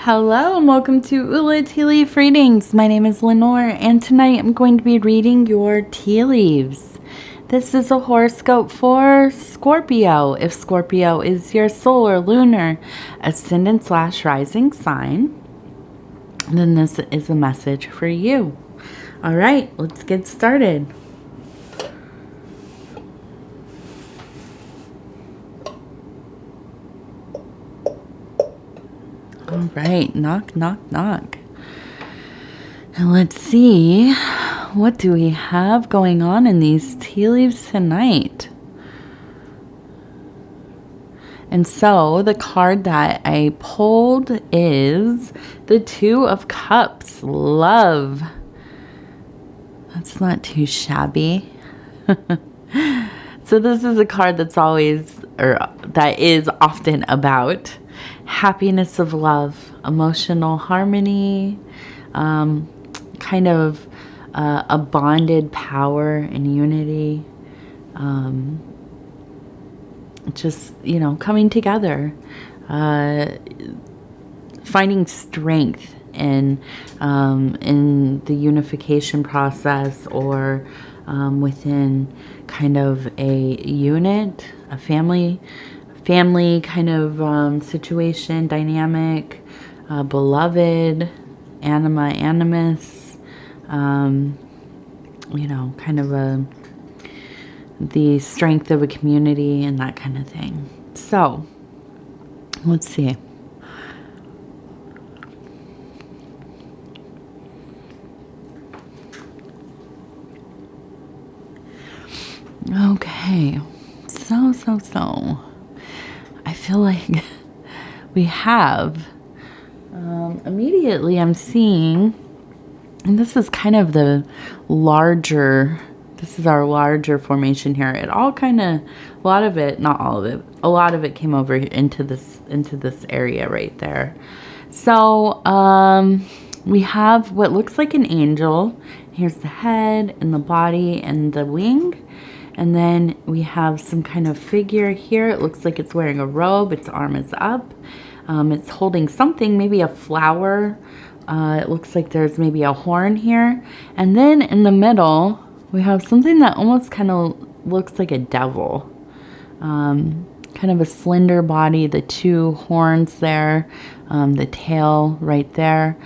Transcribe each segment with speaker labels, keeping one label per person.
Speaker 1: Hello and welcome to Ula Tea Leaf Readings. My name is Lenor and tonight I'm going to be reading your tea leaves. This is a horoscope for Scorpio. If Scorpio is your solar, lunar, ascendant / rising sign, then this is a message for you. All right, let's get started. All right, knock, knock, knock. And let's see, what do we have going on in these tea leaves tonight? And so the card that I pulled is the Two of Cups, love. That's not too shabby. So this is a card that's that is often about happiness of love, emotional harmony, kind of a bonded power and unity, just, coming together, finding strength in the unification process, or within kind of a unit, a family kind of situation, dynamic, beloved, animus, kind of the strength of a community and that kind of thing. So let's see. Okay, so I feel like we have immediately I'm seeing, and this is kind of the larger, this is our larger formation here. It all kind of, a lot of it, not all of it, a lot of it came over into this area right there. So we have what looks like an angel. Here's the head and the body and the wing. And then we have some kind of figure here. It looks like it's wearing a robe. Its arm is up. It's holding something, maybe a flower. It looks like there's maybe a horn here. And then in the middle, we have something that almost kind of looks like a devil. Kind of a slender body, the two horns there, the tail right there.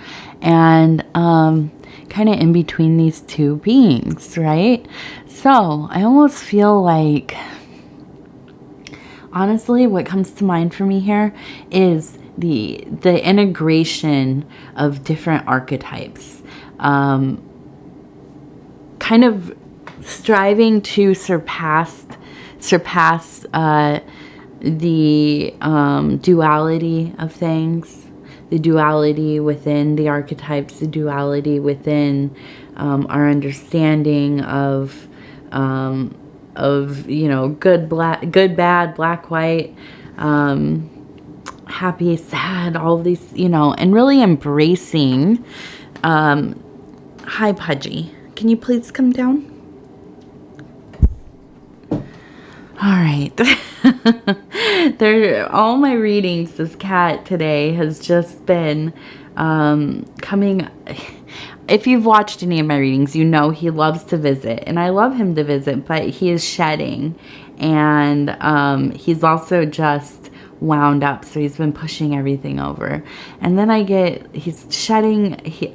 Speaker 1: And kind of in between these two beings, right? So I almost feel like, honestly, what comes to mind for me here is the integration of different archetypes, kind of striving to surpass the duality of things. The duality within the archetypes, the duality within our understanding of good, bad, black, white, happy, sad, all of these, and really embracing. Hi, Pudgy. Can you please come down? All right. All my readings, this cat today has just been coming. If you've watched any of my readings, you know he loves to visit, and I love him to visit, but he is shedding, and he's also just wound up, so he's been pushing everything over. And then he's shedding,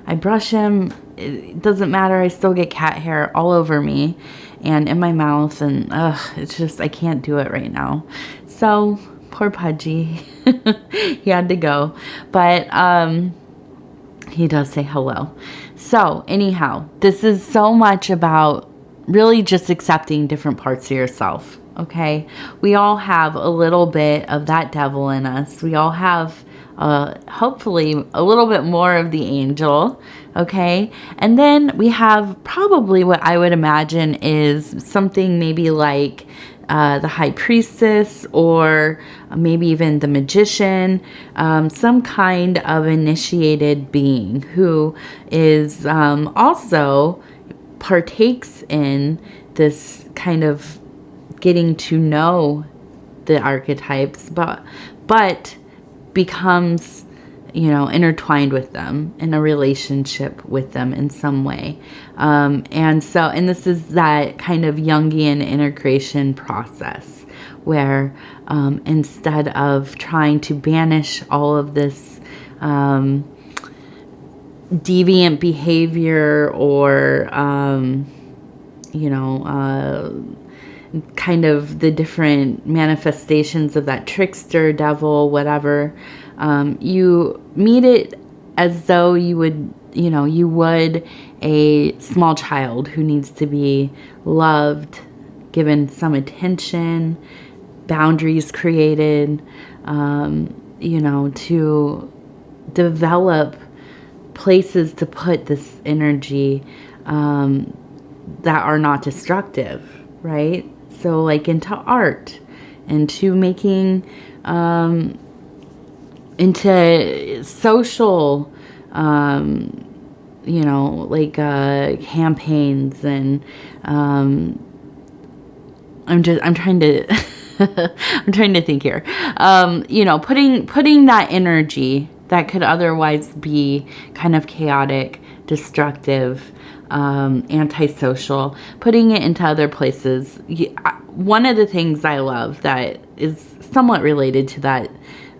Speaker 1: I brush him, it doesn't matter, I still get cat hair all over me and in my mouth, and it's just, I can't do it right now. So poor Pudgy, he had to go, but he does say hello. So anyhow, this is so much about really just accepting different parts of yourself. Okay, we all have a little bit of that devil in us. We all have hopefully a little bit more of the angel. Okay, and then we have probably what I would imagine is something maybe like the high priestess, or maybe even the magician, some kind of initiated being who is also partakes in this kind of getting to know the archetypes, but becomes you know, intertwined with them, in a relationship with them in some way. And this is that kind of Jungian integration process where instead of trying to banish all of this deviant behavior or, you know, kind of the different manifestations of that trickster, devil, whatever, you meet it as though you would, you know, you would a small child who needs to be loved, given some attention, boundaries created, you know, to develop places to put this energy that are not destructive, right? So like into art, into making, into social, you know, like campaigns, and I'm trying to I'm trying to think here. You know, putting that energy that could otherwise be kind of chaotic, destructive, antisocial, putting it into other places. One of the things I love that is somewhat related to that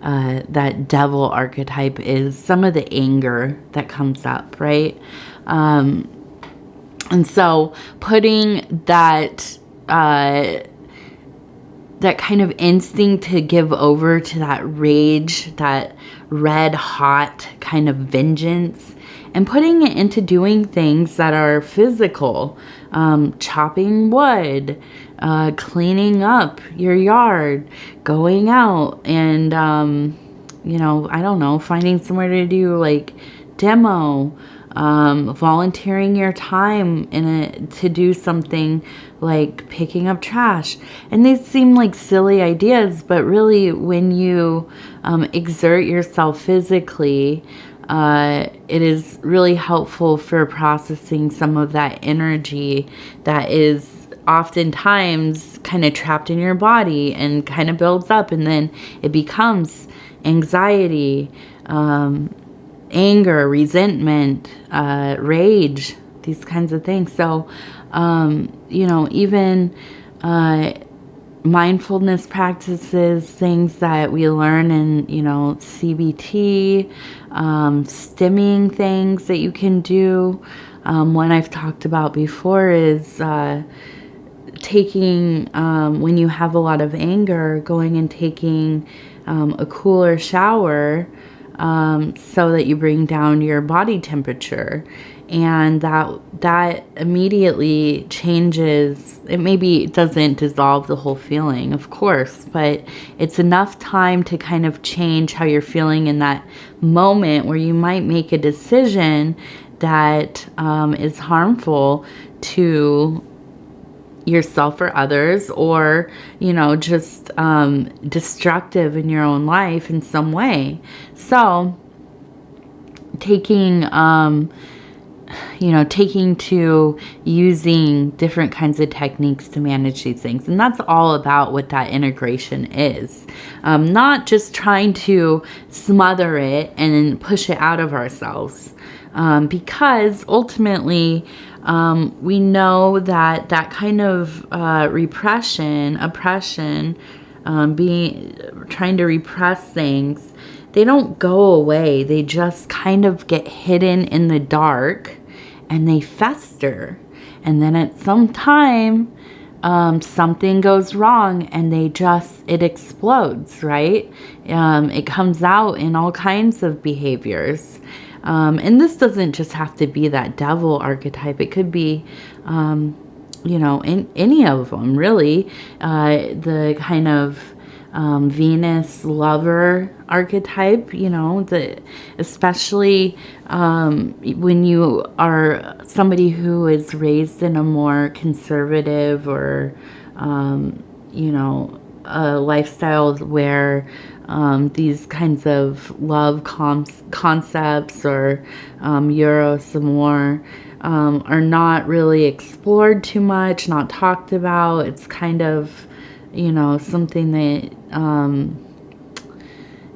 Speaker 1: that devil archetype is some of the anger that comes up, right? And so putting that that kind of instinct to give over to that rage, that red hot kind of vengeance, and putting it into doing things that are physical, chopping wood, cleaning up your yard, going out and, you know, I don't know, finding somewhere to do like demo, volunteering your time to do something like picking up trash. And these seem like silly ideas, but really when you exert yourself physically, it is really helpful for processing some of that energy that is oftentimes kind of trapped in your body and kind of builds up, and then it becomes anxiety, anger, resentment, rage, these kinds of things. So, you know, even mindfulness practices, things that we learn in, you know, CBT, stimming things that you can do. One I've talked about before is taking, when you have a lot of anger, going and taking a cooler shower, so that you bring down your body temperature, and that immediately changes. It maybe doesn't dissolve the whole feeling, of course, but it's enough time to kind of change how you're feeling in that moment where you might make a decision that is harmful to yourself or others, or, you know, just destructive in your own life in some way. So taking, you know, taking to using different kinds of techniques to manage these things. And that's all about what that integration is. Not just trying to smother it and push it out of ourselves. Because ultimately, we know that that kind of oppression, trying to repress things, they don't go away. They just kind of get hidden in the dark and they fester. And then at some time, something goes wrong and it explodes, right? It comes out in all kinds of behaviors. And this doesn't just have to be that devil archetype. It could be, you know, in any of them, really. The kind of Venus lover archetype, you know, especially when you are somebody who is raised in a more conservative or, you know, a lifestyle where these kinds of love concepts or Eros Amor are not really explored too much, not talked about. It's kind of, you know, something that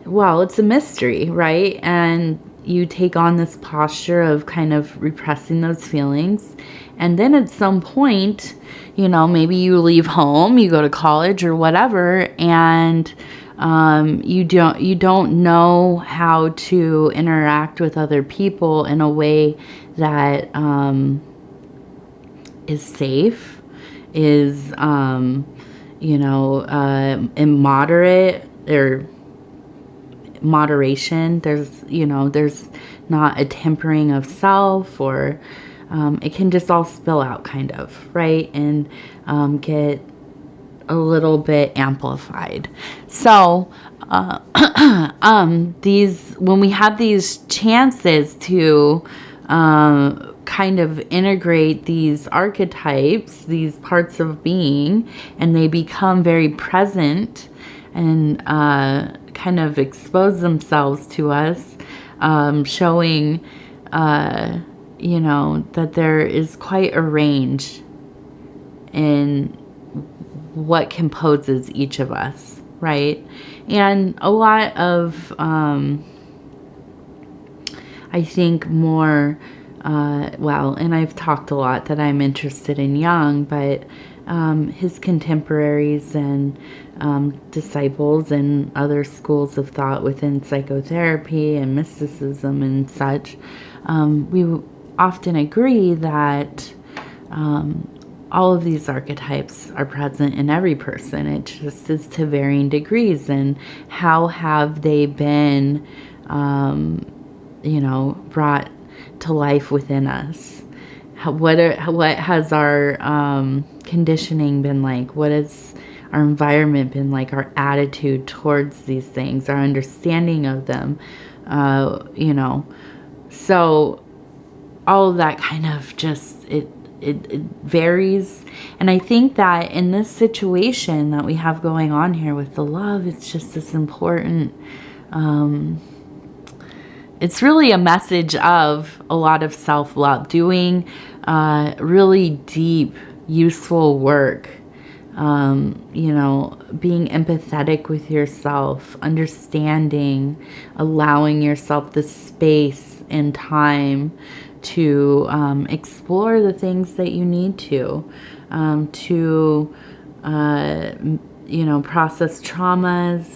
Speaker 1: well, it's a mystery, right? And you take on this posture of kind of repressing those feelings. And then at some point, you know, maybe you leave home, you go to college or whatever, and you don't know how to interact with other people in a way that is safe, is immoderate, or moderation. There's not a tempering of self, or it can just all spill out, kind of, right? And get a little bit amplified. So when we have these chances to kind of integrate these archetypes, these parts of being, and they become very present and kind of expose themselves to us, showing that there is quite a range in what composes each of us, right? And a lot of I think more and I've talked a lot that I'm interested in Jung, but his contemporaries and disciples and other schools of thought within psychotherapy and mysticism and such, we often agree that all of these archetypes are present in every person. It just is to varying degrees. And how have they been, brought to life within us? What has our conditioning been like? What has our environment been like? Our attitude towards these things, our understanding of them, So all of that kind of just, it varies. And I think that in this situation that we have going on here with the love, it's just this important, it's really a message of a lot of self-love, doing really deep, useful work, being empathetic with yourself, understanding, allowing yourself the space and time to explore the things that you need to process traumas,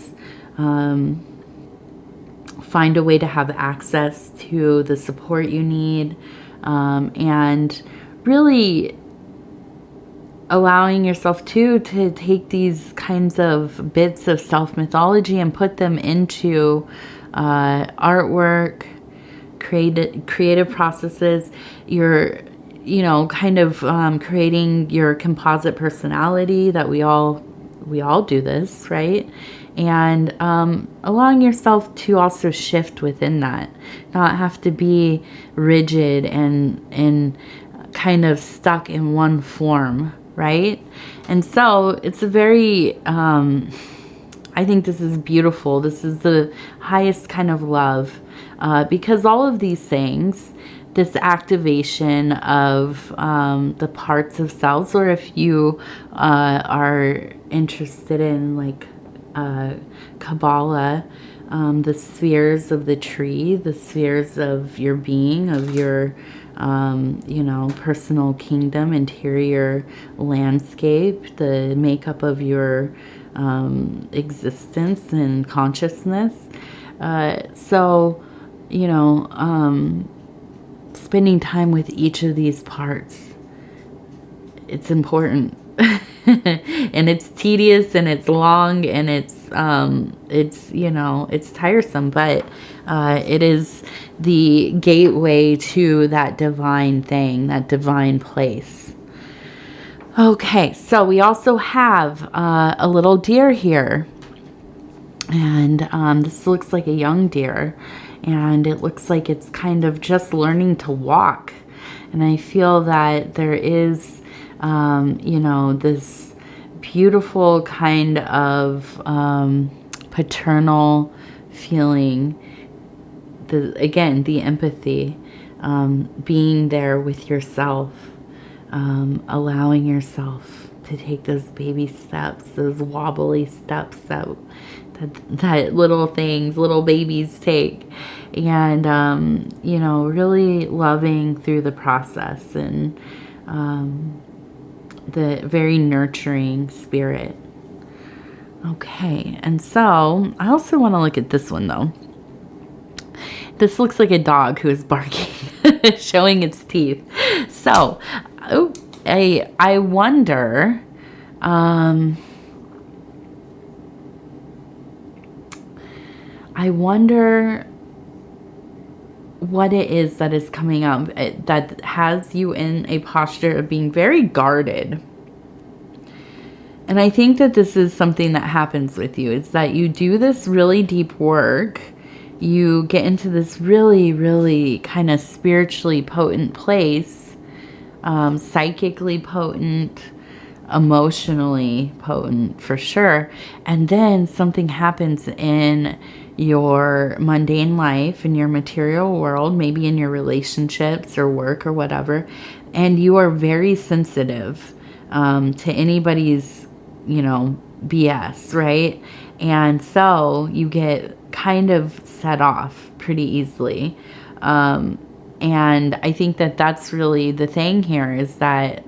Speaker 1: find a way to have access to the support you need, and really allowing yourself to take these kinds of bits of self-mythology and put them into artwork, creative processes. You're creating your composite personality that we all do this, right? And allowing yourself to also shift within that, not have to be rigid and kind of stuck in one form, right? And so it's a very I think this is beautiful. This is the highest kind of love, because all of these things, this activation of the parts of selves, or if you are interested in like Kabbalah, the spheres of the tree, the spheres of your being, of your personal kingdom, interior landscape, the makeup of your existence and consciousness. Spending time with each of these parts, it's important. And it's tedious and it's long and it's tiresome, but it is the gateway to that divine thing, that divine place. Okay, so we also have a little deer here, and this looks like a young deer, and it looks like it's kind of just learning to walk. And I feel that there is this beautiful kind of paternal feeling, the empathy, being there with yourself, allowing yourself to take those baby steps, those wobbly steps that that little things, little babies take. And, you know, really loving through the process, and the very nurturing spirit. Okay, and so I also want to look at this one though. This looks like a dog who is barking, showing its teeth. So, I wonder, what it is that is coming up that has you in a posture of being very guarded. And I think that this is something that happens with you. It's that you do this really deep work. You get into this really, really kind of spiritually potent place, psychically potent, emotionally potent for sure. And then something happens in your mundane life, in your material world, maybe in your relationships or work or whatever. And you are very sensitive to anybody's, you know, BS, right? And so you get kind of set off pretty easily. And I think that that's really the thing here, is that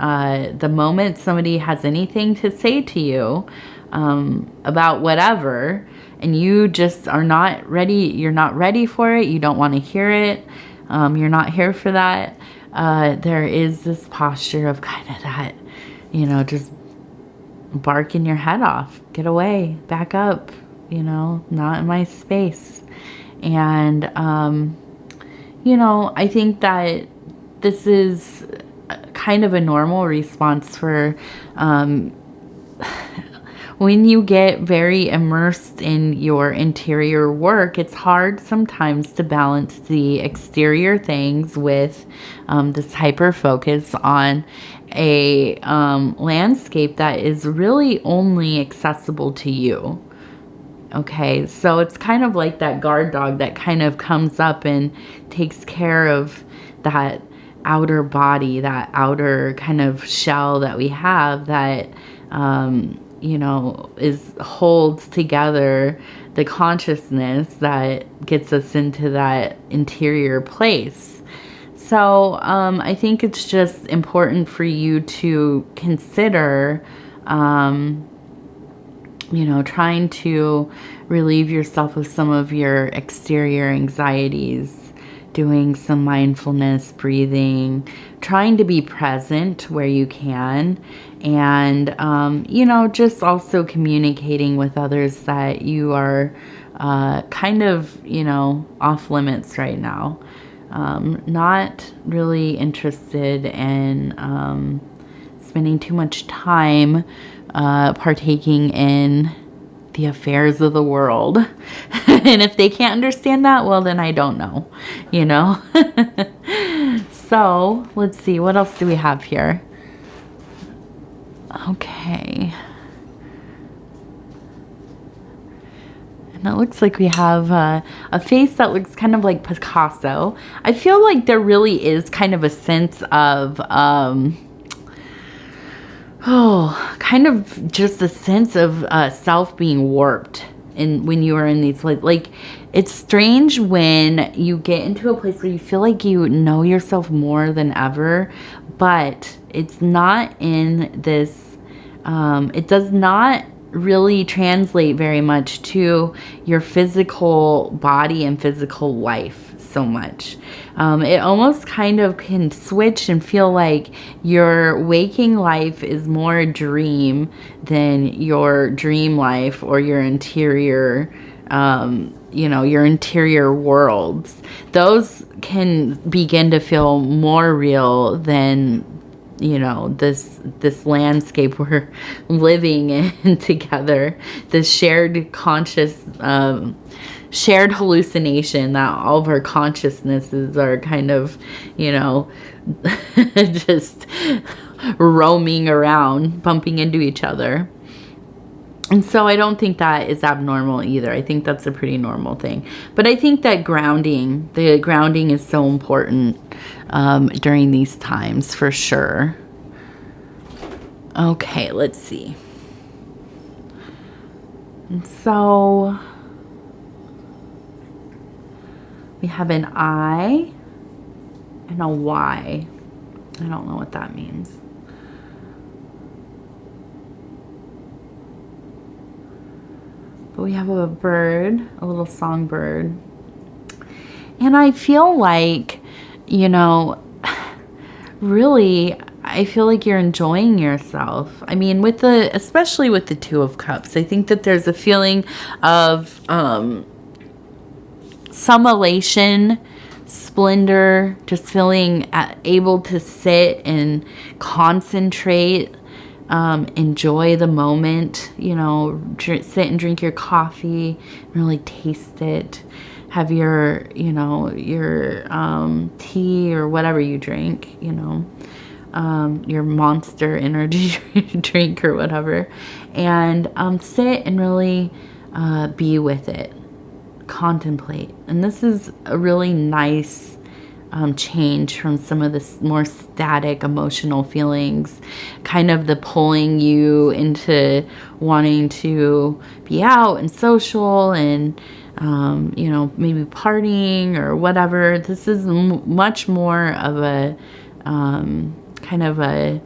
Speaker 1: the moment somebody has anything to say to you about whatever, and you just are not ready, you're not ready for it, you don't want to hear it, you're not here for that, there is this posture of kind of that, you know, just barking your head off. Get away, back up, you know, not in my space. And, you know, I think that this is kind of a normal response for when you get very immersed in your interior work. It's hard sometimes to balance the exterior things with this hyper focus on a landscape that is really only accessible to you. Okay, so it's kind of like that guard dog that kind of comes up and takes care of that outer body, that outer kind of shell that we have that, you know, holds together the consciousness that gets us into that interior place. So I think it's just important for you to consider, you know, trying to relieve yourself of some of your exterior anxieties, doing some mindfulness, breathing, trying to be present where you can, and, you know, just also communicating with others that you are kind of, you know, off limits right now. Not really interested in spending too much time partaking in the affairs of the world. And if they can't understand that, well, then I don't know, you know. So let's see, what else do we have here? Okay. And it looks like we have a face that looks kind of like Picasso. I feel like there really is kind of a sense of kind of just a sense of self being warped when you are in these, like, it's strange when you get into a place where you feel like you know yourself more than ever, but it's not in this, it does not really translate very much to your physical body and physical life so much. It almost kind of can switch and feel like your waking life is more a dream than your dream life or your interior, you know, your interior worlds. Those can begin to feel more real than, you know, this landscape we're living in together, this shared conscious, shared hallucination that all of our consciousnesses are kind of, you know, just roaming around, bumping into each other. And so I don't think that is abnormal either. I think that's a pretty normal thing. But I think that the grounding is so important during these times for sure. Okay, let's see. And so we have an I and a Y. I don't know what that means. But we have a bird, a little songbird. And I feel like, you know, really, I feel like you're enjoying yourself. I mean, especially with the Two of Cups, I think that there's a feeling of some elation, splendor, just feeling able to sit and concentrate, enjoy the moment, you know, sit and drink your coffee, really taste it, have your, you know, your tea or whatever you drink, you know, your Monster energy drink or whatever, and sit and really be with it, contemplate. And this is a really nice change from some of the more static emotional feelings, kind of the pulling you into wanting to be out and social and you know, maybe partying or whatever. This is much more of a kind of a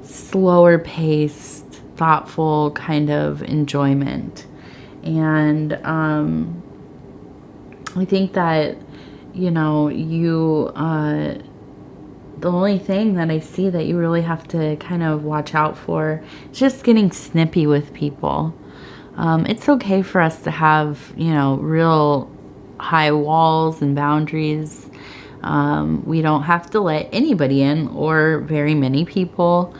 Speaker 1: slower paced, thoughtful kind of enjoyment. And I think that, you know, the only thing that I see that you really have to kind of watch out for is just getting snippy with people. It's okay for us to have, you know, real high walls and boundaries. We don't have to let anybody in or very many people.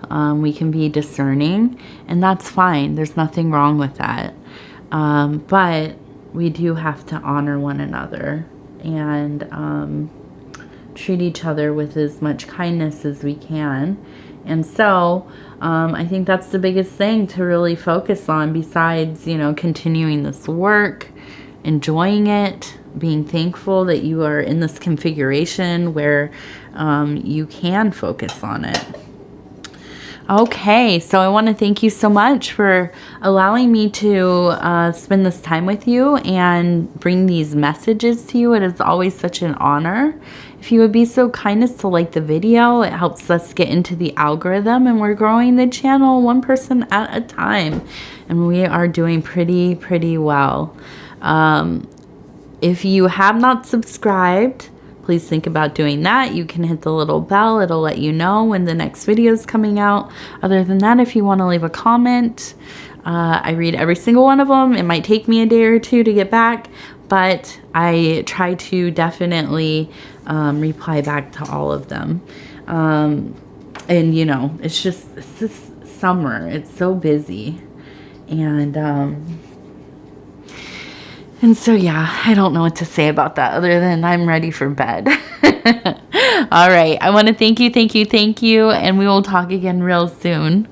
Speaker 1: We can be discerning, and that's fine. There's nothing wrong with that. But we do have to honor one another and treat each other with as much kindness as we can. And so I think that's the biggest thing to really focus on, besides, you know, continuing this work, enjoying it, being thankful that you are in this configuration where you can focus on it. Okay, so I want to thank you so much for allowing me to spend this time with you and bring these messages to you. It is always such an honor. If you would be so kind as to like the video, it helps us get into the algorithm, and we're growing the channel one person at a time, and we are doing pretty well. If you have not subscribed, please think about doing that. You can hit the little bell. It'll let you know when the next video is coming out. Other than that, if you want to leave a comment, I read every single one of them. It might take me a day or two to get back, but I try to definitely reply back to all of them. And, you know, it's just summer. It's so busy. And so, yeah, I don't know what to say about that other than I'm ready for bed. All right. I want to thank you, and we will talk again real soon.